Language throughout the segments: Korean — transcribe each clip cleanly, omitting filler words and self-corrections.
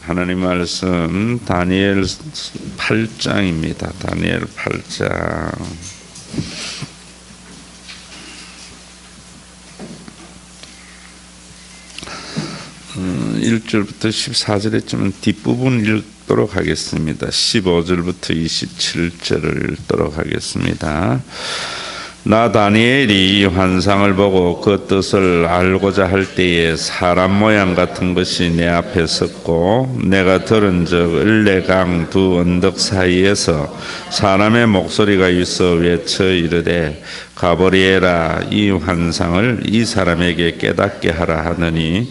하나님 말씀 다니엘 8장입니다. 다니엘 8장. 1절부터 14절에쯤은 뒷부분 읽도록 하겠습니다. 15절부터 27절을 읽도록 하겠습니다. 나 다니엘이 이 환상을 보고 그 뜻을 알고자 할 때에 사람 모양 같은 것이 내 앞에 섰고 내가 들은즉 을레강 두 언덕 사이에서 사람의 목소리가 있어 외쳐 이르되 가브리엘아 이 환상을 이 사람에게 깨닫게 하라 하느니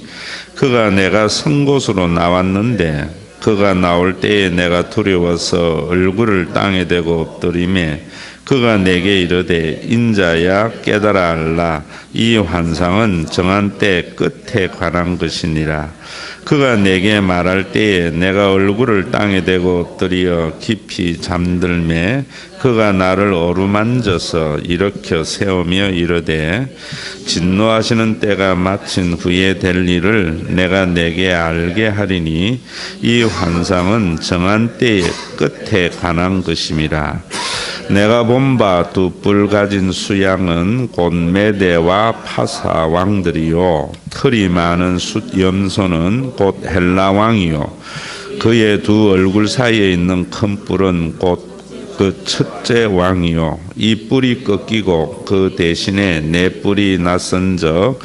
그가 내가 선 곳으로 나왔는데 그가 나올 때에 내가 두려워서 얼굴을 땅에 대고 엎드리매 그가 내게 이르되 인자야 깨달아 알라 이 환상은 정한 때 끝에 관한 것이니라. 그가 내게 말할 때에 내가 얼굴을 땅에 대고 엎드려 깊이 잠들매 그가 나를 어루만져서 일으켜 세우며 이르되 진노하시는 때가 마친 후에 될 일을 내가 내게 알게 하리니 이 환상은 정한 때의 끝에 관한 것임이라. 내가 본 바 두 뿔 가진 수양은 곧 메대와 파사 왕들이요 털이 많은 숫 염소는 곧 헬라 왕이요 그의 두 얼굴 사이에 있는 큰 뿔은 곧 그 첫째 왕이요 이 뿔이 꺾이고 그 대신에 내 뿔이 나선적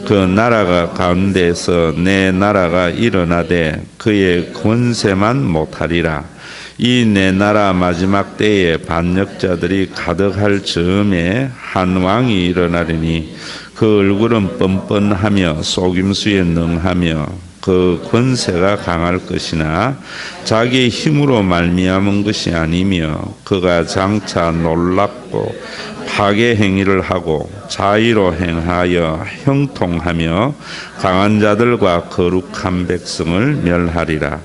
그 나라가 가운데서 내 나라가 일어나되 그의 권세만 못하리라. 이 내 나라 마지막 때에 반역자들이 가득할 즈음에 한 왕이 일어나리니 그 얼굴은 뻔뻔하며 속임수에 능하며 그 권세가 강할 것이나 자기의 힘으로 말미암은 것이 아니며 그가 장차 놀랍고 파괴 행위를 하고 자의로 행하여 형통하며 강한 자들과 거룩한 백성을 멸하리라.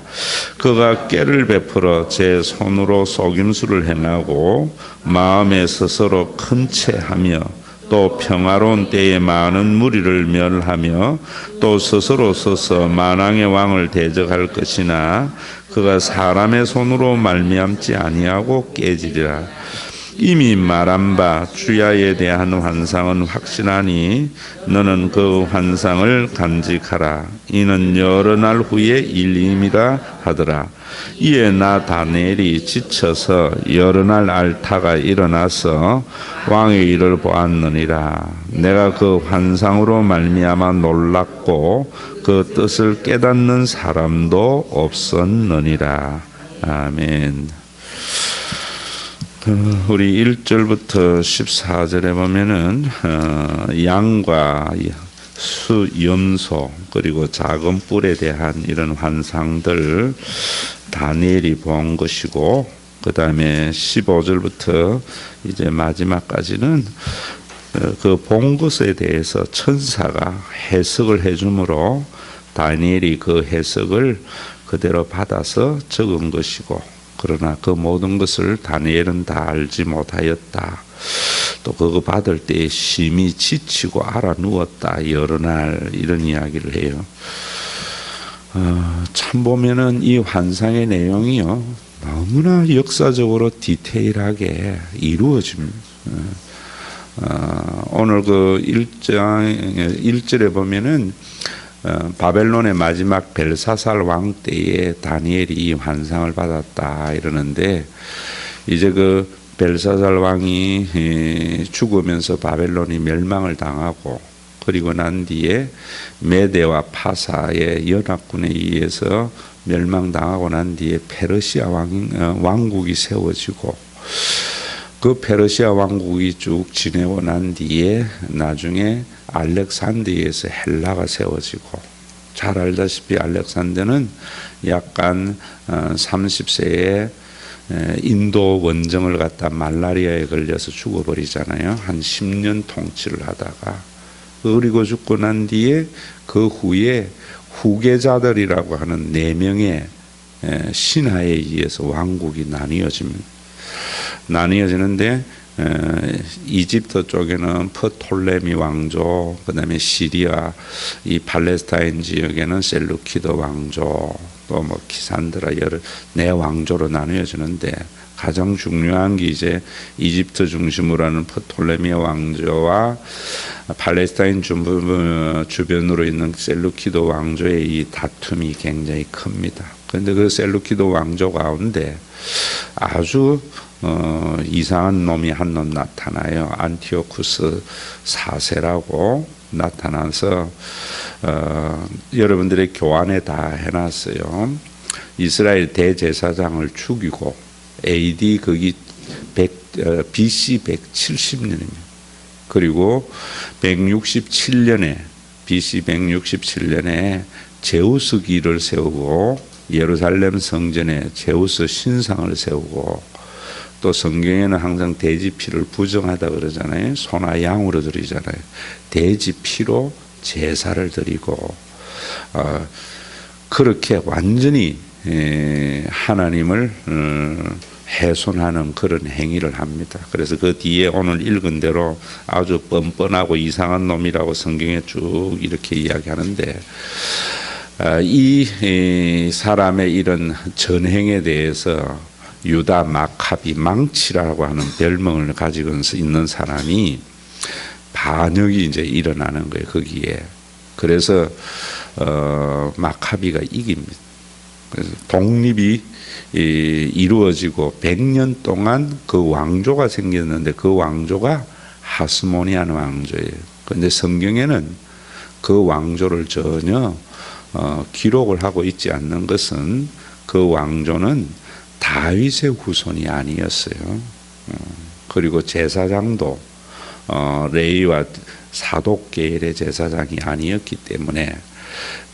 그가 깨를 베풀어 제 손으로 속임수를 행하고 마음에 스스로 큰 채하며 또 평화로운 때에 많은 무리를 멸하며 또 스스로 서서 만왕의 왕을 대적할 것이나 그가 사람의 손으로 말미암지 아니하고 깨지리라. 이미 말한 바 주야에 대한 환상은 확신하니 너는 그 환상을 간직하라. 이는 여러 날 후에 일임이라 하더라. 이에 나 다니엘이 지쳐서 여러 날 앓다가 일어나서 왕의 일을 보았느니라. 내가 그 환상으로 말미암아 놀랐고 그 뜻을 깨닫는 사람도 없었느니라. 아멘. 우리 1절부터 14절에 보면은 양과 수, 염소 그리고 작은 뿔에 대한 이런 환상들 다니엘이 본 것이고 그 다음에 15절부터 이제 마지막까지는 그 본 것에 대해서 천사가 해석을 해주므로 다니엘이 그 해석을 그대로 받아서 적은 것이고 그러나 그 모든 것을 다니엘은 다 알지 못하였다. 또 그거 받을 때 심히 지치고 알아 누웠다. 여러 날 이런 이야기를 해요. 참 보면은 이 환상의 내용이요 너무나 역사적으로 디테일하게 이루어집니다. 오늘 그 1절에 보면은 바벨론의 마지막 벨사살 왕 때에 다니엘이 이 환상을 받았다 이러는데 이제 그 벨사살 왕이 죽으면서 바벨론이 멸망을 당하고 그리고 난 뒤에 메대와 파사의 연합군에 의해서 멸망당하고 난 뒤에 페르시아 왕국이 세워지고 그 페르시아 왕국이 쭉 지내고 난 뒤에 나중에 알렉산드리아에서 헬라가 세워지고 잘 알다시피 알렉산더는 약간 30세에 인도 원정을 갔다 말라리아에 걸려서 죽어버리잖아요. 한 10년 통치를 하다가 그리고 죽고 난 뒤에 그 후에 후계자들이라고 하는 4명의 신하에 의해서 왕국이 나뉘어지는데 이집트 쪽에는 프톨레미 왕조, 그 다음에 시리아, 이 팔레스타인 지역에는 셀루키드 왕조, 또 뭐 키산드라 여러 네 왕조로 나누어지는데 가장 중요한 게 이제 이집트 중심으로 하는 프톨레미 왕조와 팔레스타인 주변으로 있는 셀루키드 왕조의 이 다툼이 굉장히 큽니다. 그런데 그 셀루키드 왕조 가운데 아주 이상한 놈이 한 놈 나타나요. 안티오쿠스 4세라고 나타나서 여러분들의 교환에 다 해놨어요. 이스라엘 대제사장을 죽이고 AD 거기 BC 170년입니다. 그리고 167년에 BC 167년에 제우스기를 세우고 예루살렘 성전에 제우스 신상을 세우고 또 성경에는 항상 돼지 피를 부정하다 그러잖아요. 소나 양으로 드리잖아요. 돼지 피로 제사를 드리고 그렇게 완전히 하나님을 훼손하는 그런 행위를 합니다. 그래서 그 뒤에 오늘 읽은 대로 아주 뻔뻔하고 이상한 놈이라고 성경에 쭉 이렇게 이야기하는데 이 사람의 이런 전행에 대해서 유다 마카비 망치라고 하는 별명을 가지고 있는 사람이 반역이 이제 일어나는 거예요. 거기에. 그래서 마카비가 이깁니다. 그래서 독립이 이루어지고 100년 동안 그 왕조가 생겼는데 그 왕조가 하스모니안 왕조예요. 그런데 성경에는 그 왕조를 전혀 기록을 하고 있지 않는 것은 그 왕조는 다윗의 후손이 아니었어요. 그리고 제사장도 레위와 사독계열의 제사장이 아니었기 때문에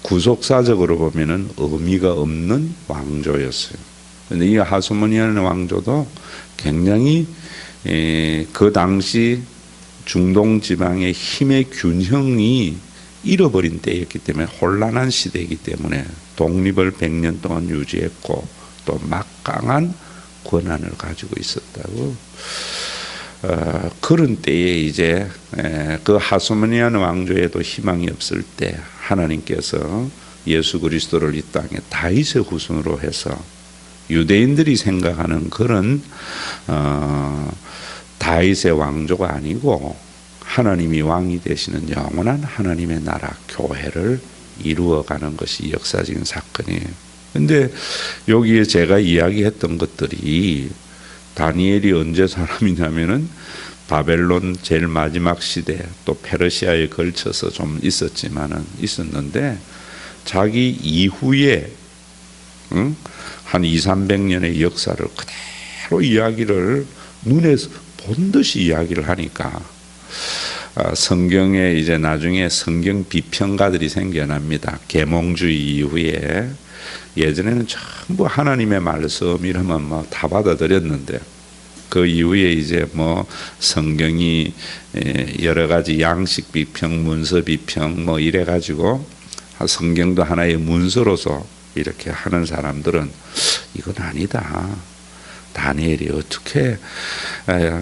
구속사적으로 보면은 의미가 없는 왕조였어요. 그런데 이 하스모니안 왕조도 굉장히 그 당시 중동 지방의 힘의 균형이 잃어버린 때였기 때문에 혼란한 시대이기 때문에 독립을 100년 동안 유지했고 또 막강한 권한을 가지고 있었다고. 그런 때에 이제 그 하스모니안 왕조에도 희망이 없을 때 하나님께서 예수 그리스도를 이 땅에 다윗의 후손으로 해서 유대인들이 생각하는 그런 다윗의 왕조가 아니고 하나님이 왕이 되시는 영원한 하나님의 나라 교회를 이루어가는 것이 역사적인 사건이에요. 근데 여기에 제가 이야기했던 것들이 다니엘이 언제 사람이냐면은 바벨론 제일 마지막 시대 또 페르시아에 걸쳐서 좀 있었는데 자기 이후에 한 200~300년의 역사를 그대로 이야기를 눈에 본 듯이 이야기를 하니까 성경에 이제 나중에 성경 비평가들이 생겨납니다. 계몽주의 이후에 예전에는 전부 하나님의 말씀 이러면 뭐 다 받아들였는데 그 이후에 이제 뭐 성경이 여러 가지 양식 비평, 문서 비평 뭐 이래 가지고 성경도 하나의 문서로서 이렇게 하는 사람들은 이건 아니다. 다니엘이 어떻게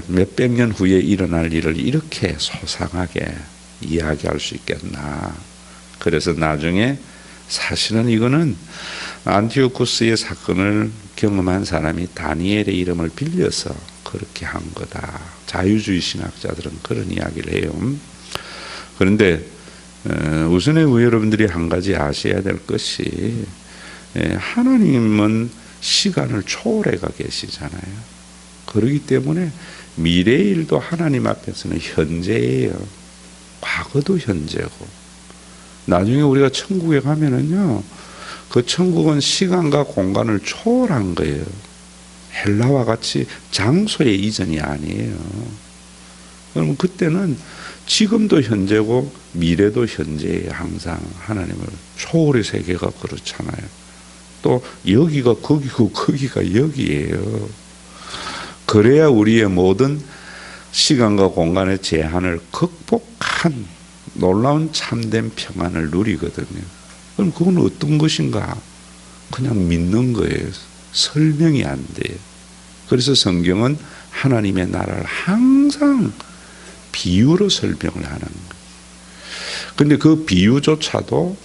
몇백 년 후에 일어날 일을 이렇게 소상하게 이야기할 수 있겠나. 그래서 나중에 사실은 이거는 안티오쿠스의 사건을 경험한 사람이 다니엘의 이름을 빌려서 그렇게 한 거다. 자유주의 신학자들은 그런 이야기를 해요. 그런데 우선에 여러분들이 한 가지 아셔야 될 것이 하나님은 시간을 초월해가 계시잖아요. 그렇기 때문에 미래의 일도 하나님 앞에서는 현재예요. 과거도 현재고. 나중에 우리가 천국에 가면은요, 그 천국은 시간과 공간을 초월한 거예요. 헬라와 같이 장소의 이전이 아니에요. 그러면 그때는 지금도 현재고 미래도 현재예요. 항상 하나님을 초월의 세계가 그렇잖아요. 또 여기가 거기고 거기가 여기예요. 그래야 우리의 모든 시간과 공간의 제한을 극복한 놀라운 참된 평안을 누리거든요. 그럼 그건 어떤 것인가? 그냥 믿는 거예요. 설명이 안 돼요. 그래서 성경은 하나님의 나라를 항상 비유로 설명을 하는 거예요. 그런데 그 비유조차도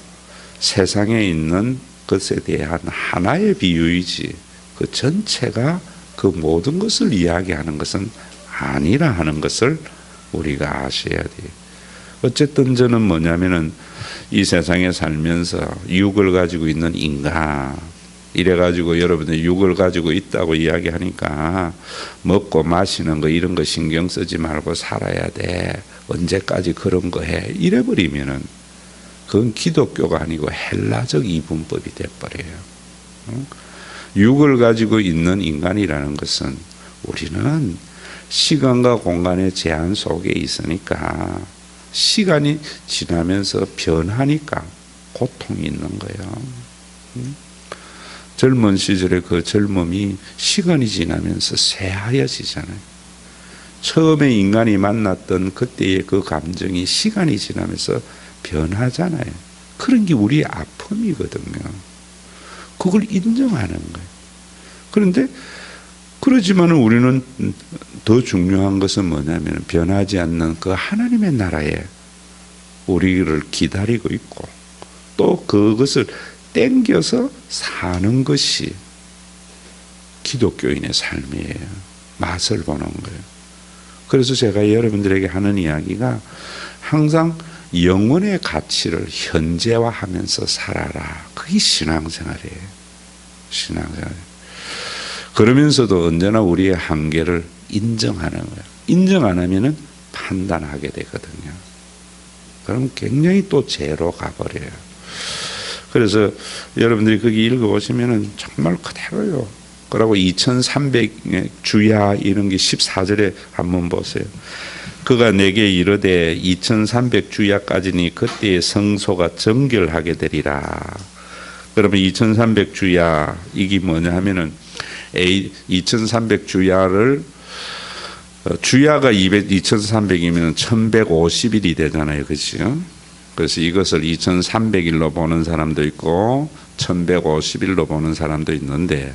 세상에 있는 것에 대한 하나의 비유이지 그 전체가 그 모든 것을 이야기하는 것은 아니라 하는 것을 우리가 아셔야 돼요. 어쨌든 저는 뭐냐면은 이 세상에 살면서 육을 가지고 있는 인간 이래가지고 여러분들 육을 가지고 있다고 이야기하니까 먹고 마시는 거 이런 거 신경 쓰지 말고 살아야 돼. 언제까지 그런 거 해. 이래버리면은 그건 기독교가 아니고 헬라적 이분법이 돼버려요. 육을 가지고 있는 인간이라는 것은 우리는 시간과 공간의 제한 속에 있으니까 시간이 지나면서 변하니까 고통이 있는 거예요. 젊은 시절에 그 젊음이 시간이 지나면서 쇠하여지잖아요. 처음에 인간이 만났던 그때의 그 감정이 시간이 지나면서 변하잖아요. 그런 게 우리의 아픔이거든요. 그걸 인정하는 거예요. 그런데 그렇지만 우리는 더 중요한 것은 뭐냐면 변하지 않는 그 하나님의 나라에 우리를 기다리고 있고 또 그것을 땡겨서 사는 것이 기독교인의 삶이에요. 맛을 보는 거예요. 그래서 제가 여러분들에게 하는 이야기가 항상 영혼의 가치를 현재화하면서 살아라. 그게 신앙생활이에요. 신앙생활. 그러면서도 언제나 우리의 한계를 인정하는 거예요. 인정 안 하면은 판단하게 되거든요. 그럼 굉장히 또 죄로 가버려요. 그래서 여러분들이 거기 읽어보시면은 정말 그대로요. 그러고 2300 주야 이런 게 14절에 한번 보세요. 그가 내게 이르되 2300 주야까지니 그때의 성소가 정결하게 되리라. 그러면 2300 주야 이게 뭐냐 하면은 2300 주야를 주야가 2300이면 1150일이 되잖아요. 그렇죠? 그래서 이것을 2300일로 보는 사람도 있고 1150일로 보는 사람도 있는데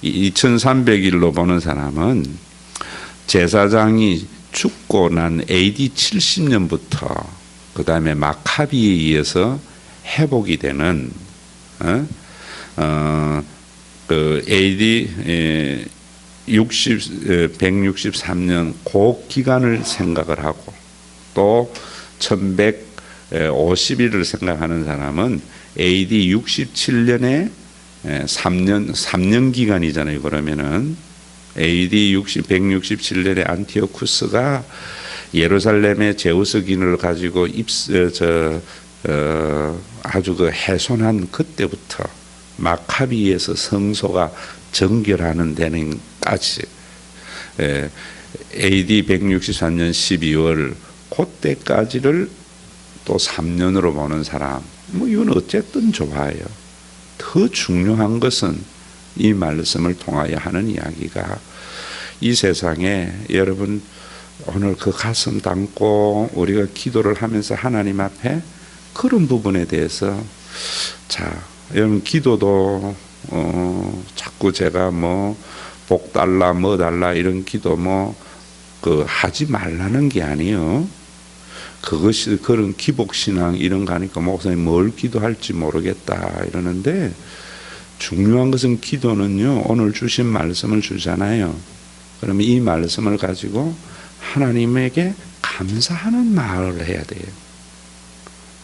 2300일로 보는 사람은 제사장이 죽고 난 AD 70년부터 그 다음에 마카비에 의해서 회복이 되는 그 AD 163년 그 기간을 생각을 하고 또 1150일을 생각하는 사람은 AD 67년에 3년 기간이잖아요. 그러면은 AD 167년에 안티오쿠스가 예루살렘의 제우스 기능을 가지고 아주 그 훼손한 그때부터 마카비에서 성소가 정결하는 데는까지 AD 163년 12월 그때까지를 또 3년으로 보는 사람 뭐 이건 어쨌든 좋아요. 더 중요한 것은 이 말씀을 통하여 하는 이야기가 이 세상에 여러분 오늘 그 가슴 담고 우리가 기도를 하면서 하나님 앞에 그런 부분에 대해서 자 여러분 기도도 자꾸 제가 뭐 복 달라 뭐 달라 이런 기도 뭐 그 하지 말라는 게 아니에요. 그것이 그런 기복신앙 이런 거 하니까 목사님 뭘 기도할지 모르겠다 이러는데 중요한 것은 기도는요. 오늘 주신 말씀을 주잖아요. 그러면 이 말씀을 가지고 하나님에게 감사하는 말을 해야 돼요.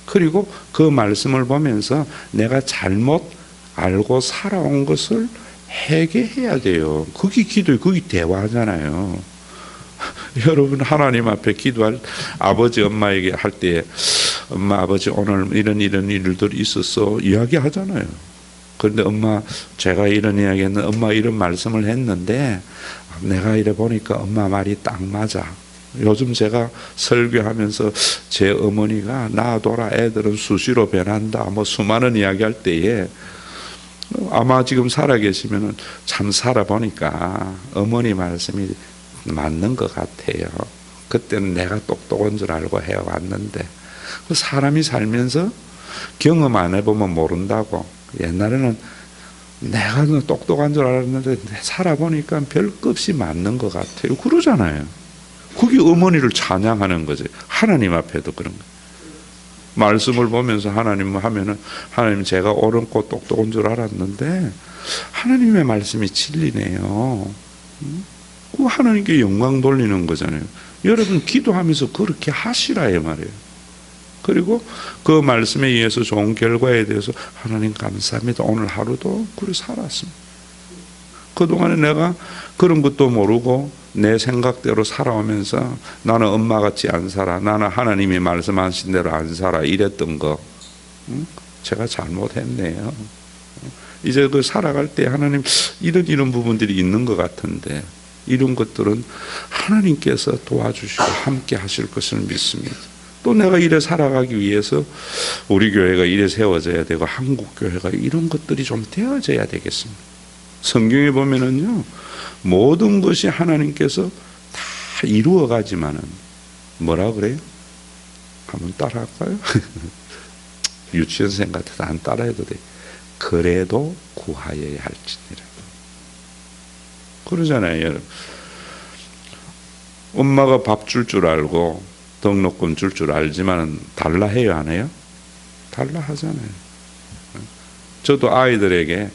그리고 그 말씀을 보면서 내가 잘못 알고 살아온 것을 회개해야 돼요. 그게 기도예요. 그게 대화잖아요. 여러분 하나님 앞에 기도할 아버지 엄마에게 할 때 엄마 아버지 오늘 이런 일들이 있었어 이야기하잖아요. 그런데 엄마 제가 이런 이야기했는데 엄마 이런 말씀을 했는데 내가 이래 보니까 엄마 말이 딱 맞아. 요즘 제가 설교하면서 제 어머니가 놔둬라 애들은 수시로 변한다 뭐 수많은 이야기할 때에 아마 지금 살아계시면은 참 살아보니까 어머니 말씀이 맞는 것 같아요. 그때는 내가 똑똑한 줄 알고 해왔는데 사람이 살면서 경험 안 해보면 모른다고. 옛날에는 내가 똑똑한 줄 알았는데 살아보니까 별것이 맞는 것 같아요. 그러잖아요. 그게 어머니를 찬양하는 거지. 하나님 앞에도 그런 거. 말씀을 보면서 하나님 하면은 하나님 제가 옳고 똑똑한 줄 알았는데 하나님의 말씀이 진리네요. 그 하나님께 영광 돌리는 거잖아요. 여러분 기도하면서 그렇게 하시라 이 말이에요. 그리고 그 말씀에 의해서 좋은 결과에 대해서 하나님 감사합니다. 오늘 하루도 그래 살았습니다. 그동안에 내가 그런 것도 모르고 내 생각대로 살아오면서 나는 엄마같이 안 살아. 나는 하나님이 말씀하신 대로 안 살아. 이랬던 거 제가 잘못했네요. 이제 그 살아갈 때 하나님 이런 부분들이 있는 것 같은데 이런 것들은 하나님께서 도와주시고 함께 하실 것을 믿습니다. 또 내가 이래 살아가기 위해서 우리 교회가 이래 세워져야 되고 한국 교회가 이런 것들이 좀 되어져야 되겠습니다. 성경에 보면은요 모든 것이 하나님께서 다 이루어가지만은 뭐라 그래요? 한번 따라할까요? 유치원생 같아서 안 따라해도 돼. 그래도 구하여야 할지니라. 그러잖아요, 여러분. 엄마가 밥 줄 줄 알고 등록금 줄 줄 알지만 달라 해요, 안 해요? 달라 하잖아요. 저도 아이들에게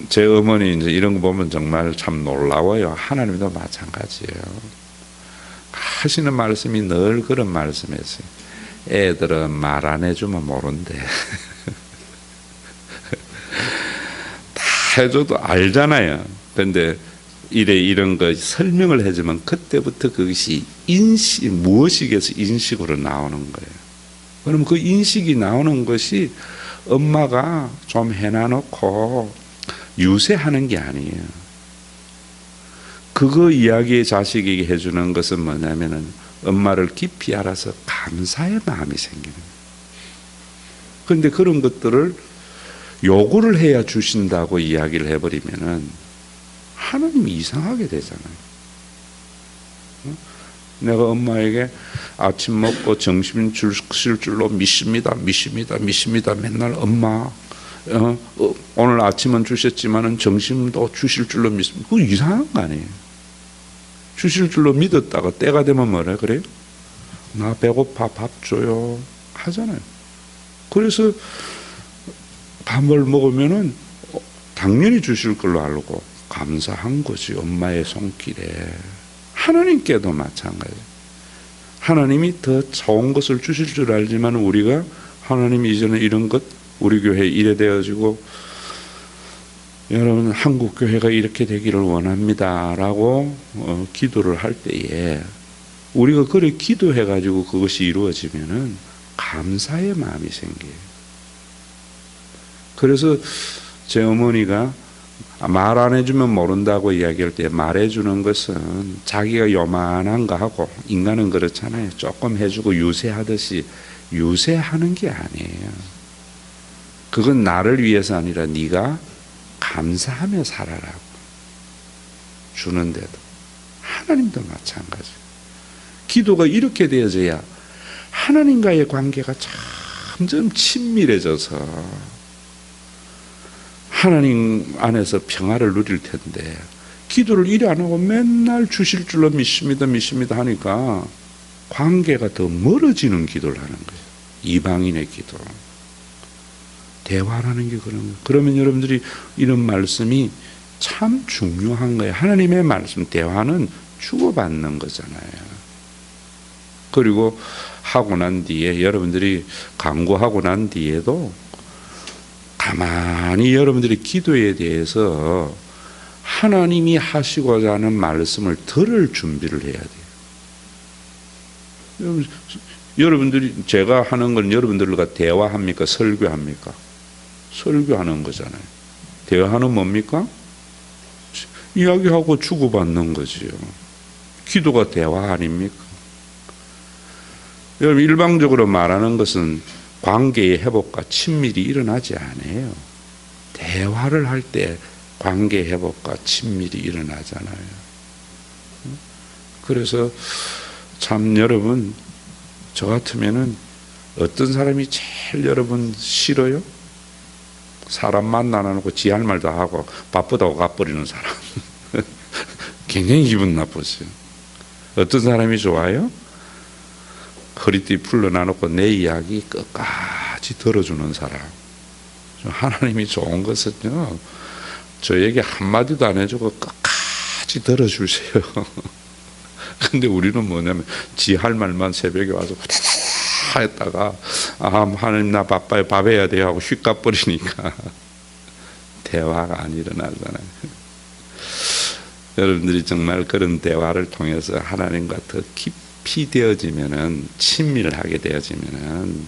제 어머니 이제 이런 거 보면 정말 참 놀라워요. 하나님도 마찬가지예요. 하시는 말씀이 늘 그런 말씀이었어요. 애들은 말 안 해주면 모른대. 다 해줘도 알잖아요. 근데 이런 거 설명을 해주면 그때부터 그것이 무엇이겠어 인식으로 나오는 거예요. 그럼 그 인식이 나오는 것이 엄마가 좀 해놔놓고 유세하는 게 아니에요. 그거 이야기에 자식에게 해주는 것은 뭐냐면은 엄마를 깊이 알아서 감사의 마음이 생기는 거예요. 그런데 그런 것들을 요구를 해야 주신다고 이야기를 해버리면은 하나님이 이상하게 되잖아요. 내가 엄마에게 아침 먹고 점심 주실 줄로 믿습니다. 맨날 엄마 오늘 아침은 주셨지만은 점심도 주실 줄로 믿습니다. 그거 이상한 거 아니에요. 주실 줄로 믿었다가 때가 되면 뭐래 그래요? 나 배고파 밥 줘요 하잖아요. 그래서 밥을 먹으면은 당연히 주실 걸로 알고 감사한 거지. 엄마의 손길에. 하나님께도 마찬가지. 하나님이 더 좋은 것을 주실 줄 알지만 우리가 하나님 이전에 이런 것 우리 교회 이래 되어지고 여러분 한국 교회가 이렇게 되기를 원합니다라고 기도를 할 때에 우리가 그래 기도해 가지고 그것이 이루어지면은 감사의 마음이 생겨요. 그래서 제 어머니가 말 안 해주면 모른다고 이야기할 때 말해주는 것은 자기가 요만한 거 하고 인간은 그렇잖아요. 조금 해주고 유세하듯이 유세하는 게 아니에요. 그건 나를 위해서 아니라 네가 감사하며 살아라고 주는데도 하나님도 마찬가지. 기도가 이렇게 되어져야 하나님과의 관계가 점점 친밀해져서 하나님 안에서 평화를 누릴 텐데 기도를 이래 안 하고 맨날 주실 줄로 믿습니다 하니까 관계가 더 멀어지는 기도를 하는 거예요. 이방인의 기도. 대화라는 게 그런 거예요. 그러면 여러분들이 이런 말씀이 참 중요한 거예요. 하나님의 말씀, 대화는 주고받는 거잖아요. 그리고 하고 난 뒤에 여러분들이 강구하고 난 뒤에도 가만히 여러분들이 기도에 대해서 하나님이 하시고자 하는 말씀을 들을 준비를 해야 돼요. 여러분들이 제가 하는 건 여러분들과 대화합니까? 설교합니까? 설교하는 거잖아요. 대화는 뭡니까? 이야기하고 주고받는 거지요. 기도가 대화 아닙니까? 여러분 일방적으로 말하는 것은 관계의 회복과 친밀이 일어나지 않아요. 대화를 할 때 관계 회복과 친밀이 일어나잖아요. 그래서 참 여러분 저 같으면은 어떤 사람이 제일 여러분 싫어요? 사람 만나놓고 지 할 말 다 하고 바쁘다고 가버리는 사람. 굉장히 기분 나쁘죠. 어떤 사람이 좋아요? 허리띠 풀러놔놓고 내 이야기 끝까지 들어주는 사람. 하나님이 좋은 것은요, 저에게 한마디도 안 해주고 끝까지 들어주세요. 근데 우리는 뭐냐면 지 할 말만 새벽에 와서 했다가 하나님 나 바빠요, 밥 해야 돼요 하고 휙 가버리니까 대화가 안 일어나잖아요. 여러분들이 정말 그런 대화를 통해서 하나님과 더 깊이 되어지면은, 친밀하게 되어지면은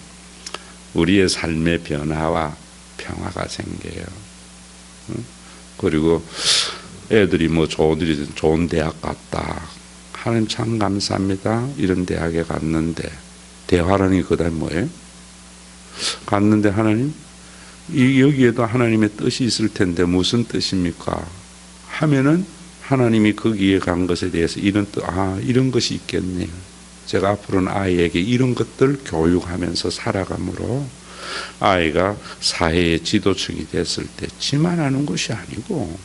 우리의 삶의 변화와 평화가 생겨요. 그리고 애들이 뭐 좋은 대학 갔다. 하나님 참 감사합니다. 이런 대학에 갔는데, 대화라는 게 그다음에 뭐예요? 갔는데 하나님, 여기에도 하나님의 뜻이 있을 텐데 무슨 뜻입니까? 하면은 하나님이 거기에 간 것에 대해서 이런 뜻, 이런 것이 있겠네요. 제가 앞으로는 아이에게 이런 것들 교육하면서 살아감으로 아이가 사회의 지도층이 됐을 때 지만 하는 것이 아니고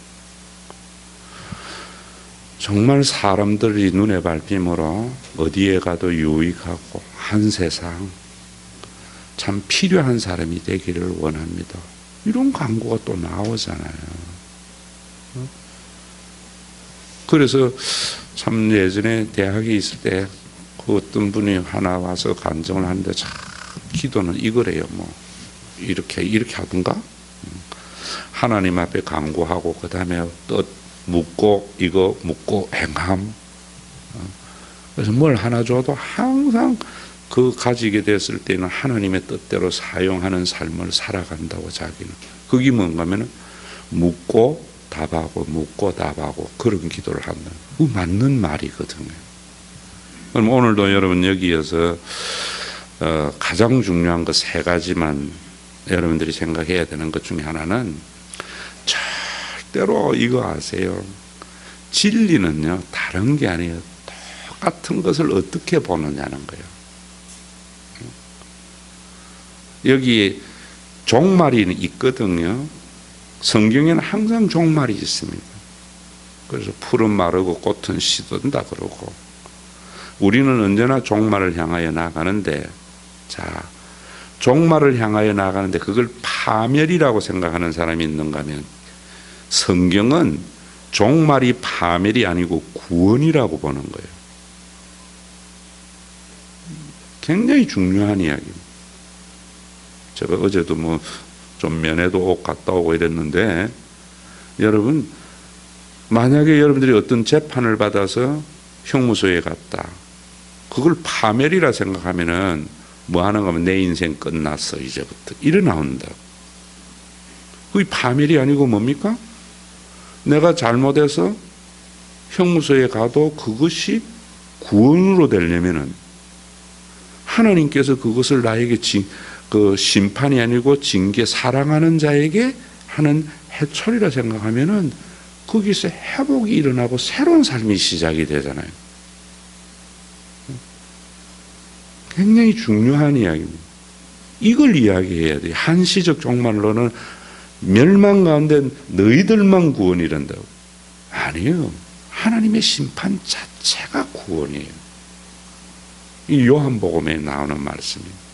정말 사람들이 눈에 밟힘으로 어디에 가도 유익하고 한 세상 참 필요한 사람이 되기를 원합니다. 이런 광고가 또 나오잖아요. 그래서 참 예전에 대학에 있을 때 그 어떤 분이 하나 와서 간증을 하는데, 참 기도는 이거래요. 뭐 이렇게 하던가, 하나님 앞에 간구하고 그 다음에 뜻 묻고 이거 묻고 행함. 그래서 뭘 하나 줘도 항상 그 가지게 됐을 때는 하나님의 뜻대로 사용하는 삶을 살아간다고. 자기는 그게 뭔가 하면은 묻고 답하고 묻고 답하고 그런 기도를 한다. 그 맞는 말이거든요. 그럼 오늘도 여러분 여기에서 가장 중요한 거 세 가지만 여러분들이 생각해야 되는 것 중에 하나는, 절대로 이거 아세요. 진리는요 다른 게 아니에요. 똑같은 것을 어떻게 보느냐는 거예요. 여기에 종말이 있거든요. 성경에는 항상 종말이 있습니다. 그래서 풀은 마르고 꽃은 시든다 그러고, 우리는 언제나 종말을 향하여 나가는데, 자, 종말을 향하여 나가는데 그걸 파멸이라고 생각하는 사람이 있는가 하면, 성경은 종말이 파멸이 아니고 구원이라고 보는 거예요. 굉장히 중요한 이야기입니다. 제가 어제도 뭐 좀 면회도 옷 갔다 오고 이랬는데, 여러분 만약에 여러분들이 어떤 재판을 받아서 형무소에 갔다. 그걸 파멸이라 생각하면은 뭐 하는 거면 내 인생 끝났어 이제부터 이래 나온다. 그게 파멸이 아니고 뭡니까? 내가 잘못해서 형무소에 가도 그것이 구원으로 되려면은 하나님께서 그것을 나에게 그 심판이 아니고 징계, 사랑하는 자에게 하는 해초리라 생각하면은 거기서 회복이 일어나고 새로운 삶이 시작이 되잖아요. 굉장히 중요한 이야기입니다. 이걸 이야기해야 돼요. 한시적 종말로는 멸망 가운데 너희들만 구원이란다고. 아니에요. 하나님의 심판 자체가 구원이에요. 이 요한복음에 나오는 말씀입니다.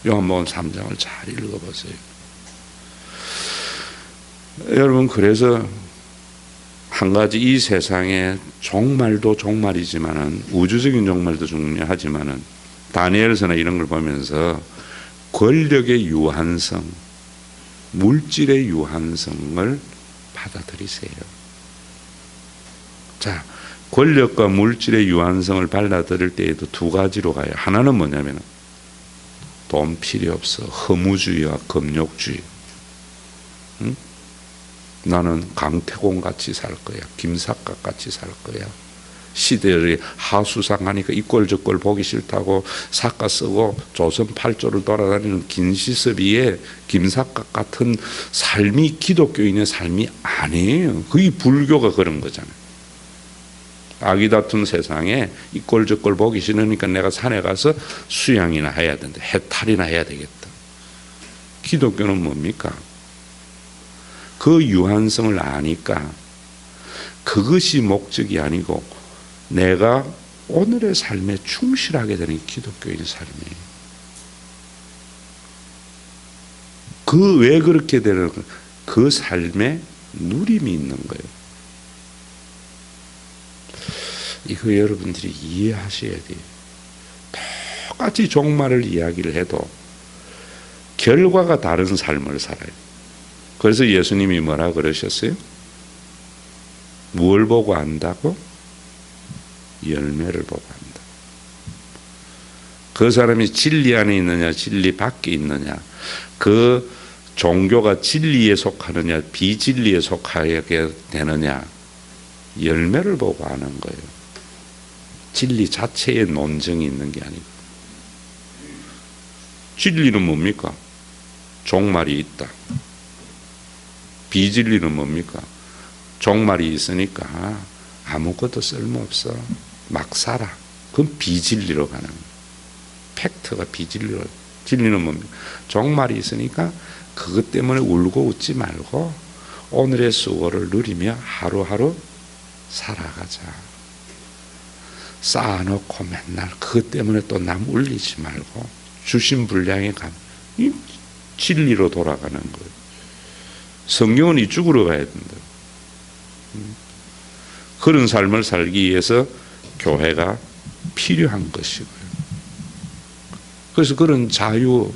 요한복음 3장을 잘 읽어보세요. 여러분, 그래서 한 가지, 이 세상의 종말도 종말이지만은, 우주적인 종말도 중요하지만은, 다니엘서나 이런 걸 보면서 권력의 유한성, 물질의 유한성을 받아들이세요. 자, 권력과 물질의 유한성을 받아들일 때에도 두 가지로 가요. 하나는 뭐냐면 돈 필요 없어. 허무주의와 금욕주의. 응? 나는 강태공 같이 살 거야. 김삿갓 같이 살 거야. 시대를 하수상하니까 이꼴저꼴 보기 싫다고 삿갓 쓰고 조선 팔조를 돌아다니는 김시섭이의 김삿갓 같은 삶이 기독교인의 삶이 아니에요. 그게 불교가 그런 거잖아요. 아기 다툰 세상에 이꼴저꼴 보기 싫으니까 내가 산에 가서 수양이나 해야 된다. 해탈이나 해야 되겠다. 기독교는 뭡니까? 그 유한성을 아니까 그것이 목적이 아니고 내가 오늘의 삶에 충실하게 되는 기독교인 삶이에요. 왜 그렇게 되는 그 삶에 누림이 있는 거예요. 이거 여러분들이 이해하셔야 돼요. 똑같이 종말을 이야기를 해도 결과가 다른 삶을 살아요. 그래서 예수님이 뭐라 그러셨어요? 무엇을 보고 안다고? 열매를 보고 안다. 그 사람이 진리 안에 있느냐 진리 밖에 있느냐, 그 종교가 진리에 속하느냐 비진리에 속하게 되느냐, 열매를 보고 아는 거예요. 진리 자체에 논증이 있는 게 아니고. 진리는 뭡니까? 종말이 있다. 비진리는 뭡니까? 종말이 있으니까 아무것도 쓸모없어. 막 살아. 그건 비진리로 가는 거예요. 팩트가 비진리로. 진리는 뭡니까? 종말이 있으니까 그것 때문에 울고 웃지 말고 오늘의 수고를 누리며 하루하루 살아가자. 쌓아놓고 맨날 그것 때문에 또 남 울리지 말고 주신 분량에 이 진리로 돌아가는 거예요. 성경은 이쪽으로 가야 된다. 그런 삶을 살기 위해서 교회가 필요한 것이고요. 그래서 그런 자유,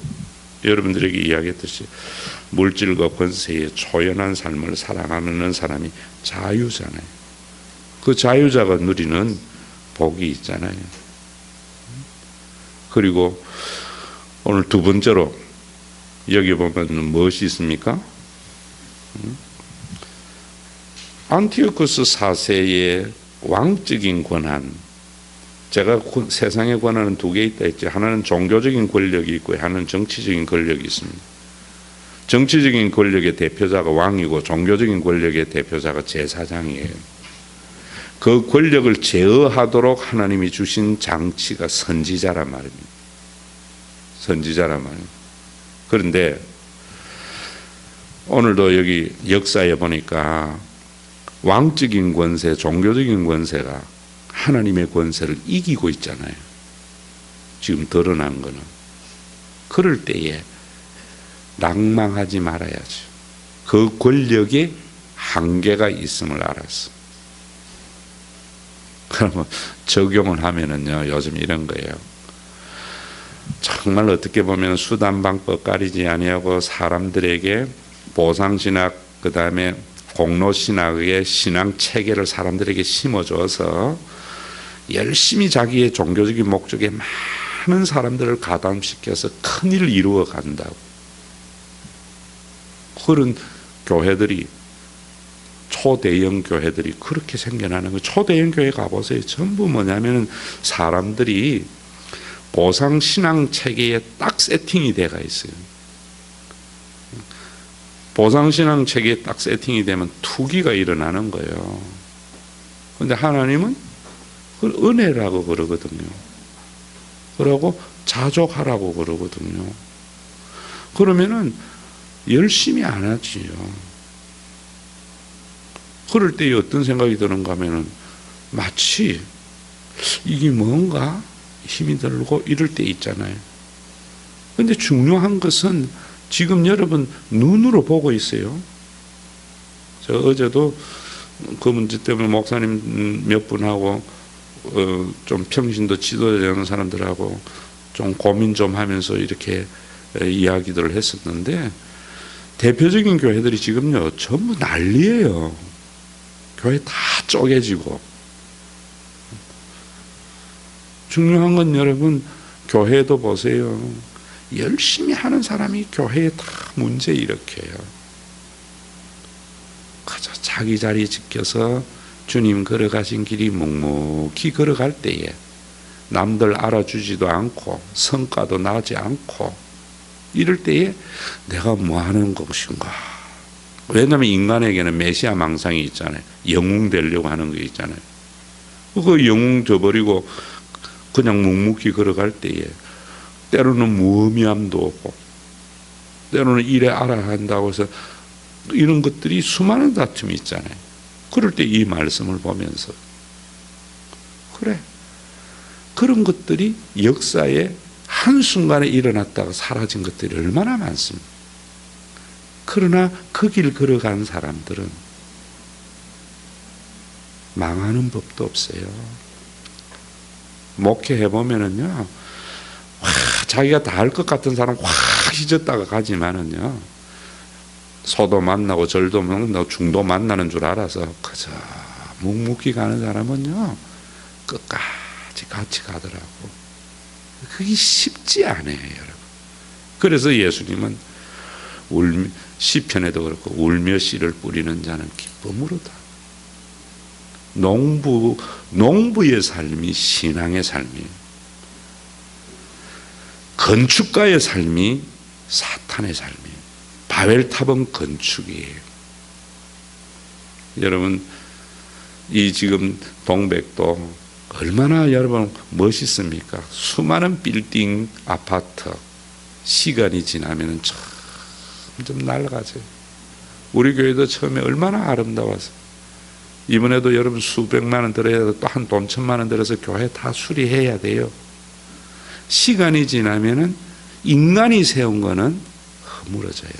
여러분들에게 이야기했듯이 물질과 권세에 초연한 삶을 살아가는 사람이 자유잖아요. 그 자유자가 누리는 복이 있잖아요. 그리고 오늘 두 번째로 여기 보면 무엇이 있습니까? 안티오쿠스 4세의 왕적인 권한. 제가 세상의 권한은 두 개 있다 했죠. 하나는 종교적인 권력이 있고 하나는 정치적인 권력이 있습니다. 정치적인 권력의 대표자가 왕이고 종교적인 권력의 대표자가 제사장이에요. 그 권력을 제어하도록 하나님이 주신 장치가 선지자란 말입니다. 선지자란 말입니다. 그런데 오늘도 여기 역사에 보니까 왕적인 권세, 종교적인 권세가 하나님의 권세를 이기고 있잖아요. 지금 드러난 거는. 그럴 때에 낭망하지 말아야죠. 그 권력에 한계가 있음을 알았어. 그러면 적용을 하면은요, 요즘 이런 거예요. 정말 어떻게 보면 수단방법 가리지 아니하고 사람들에게 보상신학, 그 다음에 공로신학의 신앙 체계를 사람들에게 심어줘서 열심히 자기의 종교적인 목적에 많은 사람들을 가담시켜서 큰일을 이루어 간다고. 그런 교회들이, 초대형 교회들이 그렇게 생겨나는 거예요. 초대형 교회 가보세요. 전부 뭐냐면 사람들이 보상신앙 체계에 딱 세팅이 돼가 있어요. 보상신앙 체계에 딱 세팅이 되면 투기가 일어나는 거예요. 그런데 하나님은 그걸 은혜라고 그러거든요. 그러고 자족하라고 그러거든요. 그러면은 열심히 안 하지요. 그럴 때 어떤 생각이 드는가 하면은 마치 이게 뭔가 힘이 들고 이럴 때 있잖아요. 근데 중요한 것은 지금 여러분 눈으로 보고 있어요. 제가 어제도 그 문제 때문에 목사님 몇 분하고 좀 평신도 지도되는 사람들하고 좀 고민 좀 하면서 이렇게 이야기들을 했었는데, 대표적인 교회들이 지금요 전부 난리예요. 교회 다 쪼개지고. 중요한 건 여러분, 교회도 보세요. 열심히 하는 사람이 교회에 다 문제 일으켜요. 그저 자기 자리 지켜서 주님 걸어가신 길이 묵묵히 걸어갈 때에 남들 알아주지도 않고 성과도 나지 않고 이럴 때에 내가 뭐 하는 것인가. 왜냐하면 인간에게는 메시아 망상이 있잖아요. 영웅 되려고 하는 게 있잖아요. 그 영웅 저버리고 그냥 묵묵히 걸어갈 때에 때로는 무의미함도 오고 때로는 이래 알아야 한다고 해서 이런 것들이 수많은 다툼이 있잖아요. 그럴 때 이 말씀을 보면서 그래, 그런 것들이 역사에 한순간에 일어났다가 사라진 것들이 얼마나 많습니다. 그러나 그 길 걸어간 사람들은 망하는 법도 없어요. 목회해보면은요, 자기가 다 할 것 같은 사람 확 잊었다가 가지만은요, 소도 만나고 절도 만나고 중도 만나는 줄 알아서 그저 묵묵히 가는 사람은요, 끝까지 같이 가더라고. 그게 쉽지 않아요, 여러분. 그래서 예수님은 시편에도 그렇고 울며 씨를 뿌리는 자는 기쁨으로다. 농부의 삶이 신앙의 삶이에요. 건축가의 삶이 사탄의 삶이에요. 바벨탑은 건축이에요. 여러분, 이 지금 동백도 얼마나 여러분 멋있습니까? 수많은 빌딩, 아파트, 시간이 지나면 점점 낡아져요. 우리 교회도 처음에 얼마나 아름다워서, 이번에도 여러분 수백만 원 들어야 또 한 돈 천만 원 들어서 교회 다 수리해야 돼요. 시간이 지나면은 인간이 세운 거는 허물어져요.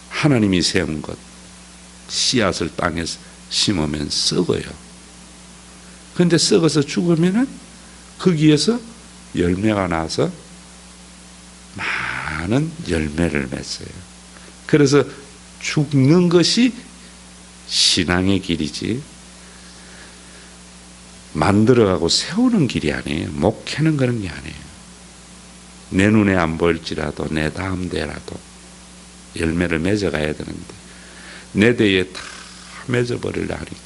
하나님이 세운 것, 씨앗을 땅에 심으면 썩어요. 그런데 썩어서 죽으면은 거기에서 열매가 나서 많은 열매를 맺어요. 그래서 죽는 것이 신앙의 길이지, 만들어가고 세우는 길이 아니에요. 목회는 그런 게 아니에요. 내 눈에 안 보일지라도 내 다음 대라도 열매를 맺어가야 되는데 내 대에 다 맺어버리려 하니까,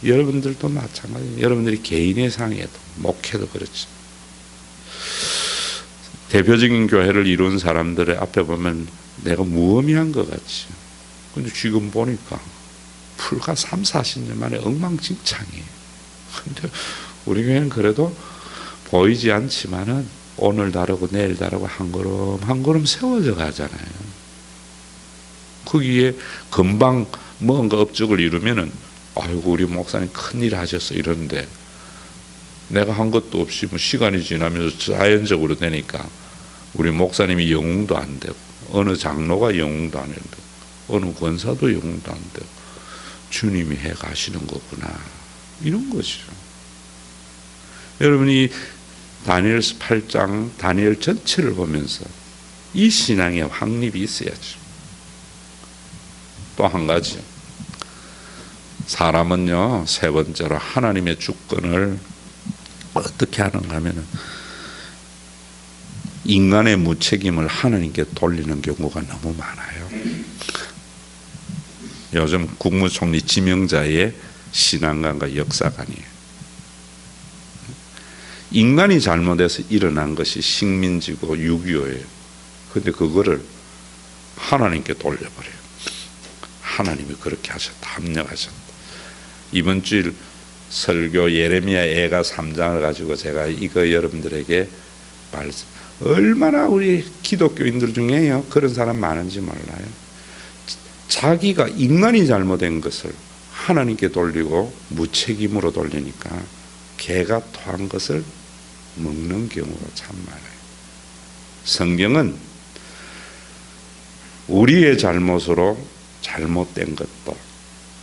여러분들도 마찬가지예요. 여러분들이 개인의 상에도 목회도 그렇죠. 대표적인 교회를 이룬 사람들의 앞에 보면 내가 무의미한 것 같죠. 근데 지금 보니까 불과 3, 40년 만에 엉망진창이에요. 근데 우리 교회는 그래도 보이지 않지만은 오늘 다르고 내일 다르고 한 걸음 한 걸음 세워져 가잖아요. 거기에 금방 뭔가 업적을 이루면은 아이고 우리 목사님 큰일 하셨어 이러는데, 내가 한 것도 없이 뭐 시간이 지나면서 자연적으로 되니까 우리 목사님이 영웅도 안 되고, 어느 장로가 영웅도 안 되고, 어느 권사도 영웅도 안 되고, 주님이 해 가시는 거구나, 이런 거죠. 여러분이 다니엘서 8장 다니엘 전체를 보면서 이 신앙의 확립이 있어야죠. 또 한 가지, 사람은요, 세 번째로 하나님의 주권을 어떻게 하는가 하면은 인간의 무책임을 하나님께 돌리는 경우가 너무 많아요. 요즘 국무총리 지명자의 신앙관과 역사관이에요. 인간이 잘못해서 일어난 것이 식민지고 6.25예요. 그런데 그거를 하나님께 돌려버려요. 하나님이 그렇게 하셨다, 합력하셨다. 이번 주일 설교 예레미야 애가 3장을 가지고 제가 이거 여러분들에게 말씀, 얼마나 우리 기독교인들 중에요 그런 사람 많은지 몰라요. 자기가 인간이 잘못된 것을 하나님께 돌리고 무책임으로 돌리니까 개가 토한 것을 먹는 경우가 참 많아요. 성경은 우리의 잘못으로 잘못된 것도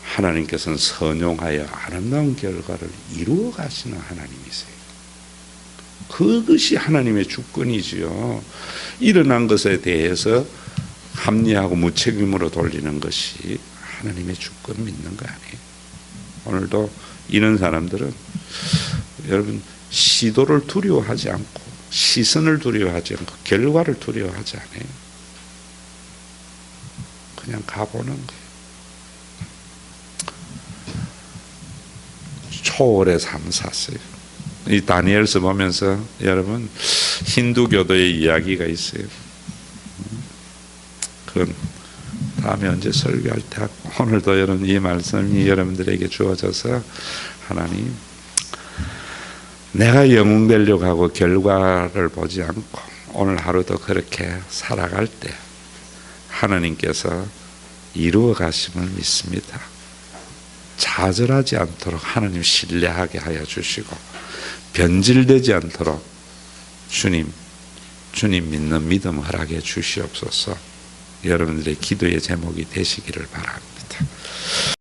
하나님께서는 선용하여 아름다운 결과를 이루어 가시는 하나님이세요. 그것이 하나님의 주권이지요. 일어난 것에 대해서 합리하고 무책임으로 돌리는 것이 하나님의 주권 믿는 거 아니에요. 오늘도 이런 사람들은 여러분 시도를 두려워하지 않고 시선을 두려워하지 않고 결과를 두려워하지 않아요. 그냥 가보는 거예요. 초월의 삶 샀어요. 이 다니엘서 보면서 여러분 힌두교도의 이야기가 있어요. 그건 다음에 언제 설교할 때 하고, 오늘도 여러분 이 말씀이 여러분들에게 주어져서 하나님, 내가 영웅 되려고 하고 결과를 보지 않고 오늘 하루도 그렇게 살아갈 때 하나님께서 이루어 가심을 믿습니다. 좌절하지 않도록 하나님 신뢰하게 하여 주시고 변질되지 않도록 주님 믿는 믿음 허락해 주시옵소서. 여러분들의 기도의 제목이 되시기를 바랍니다.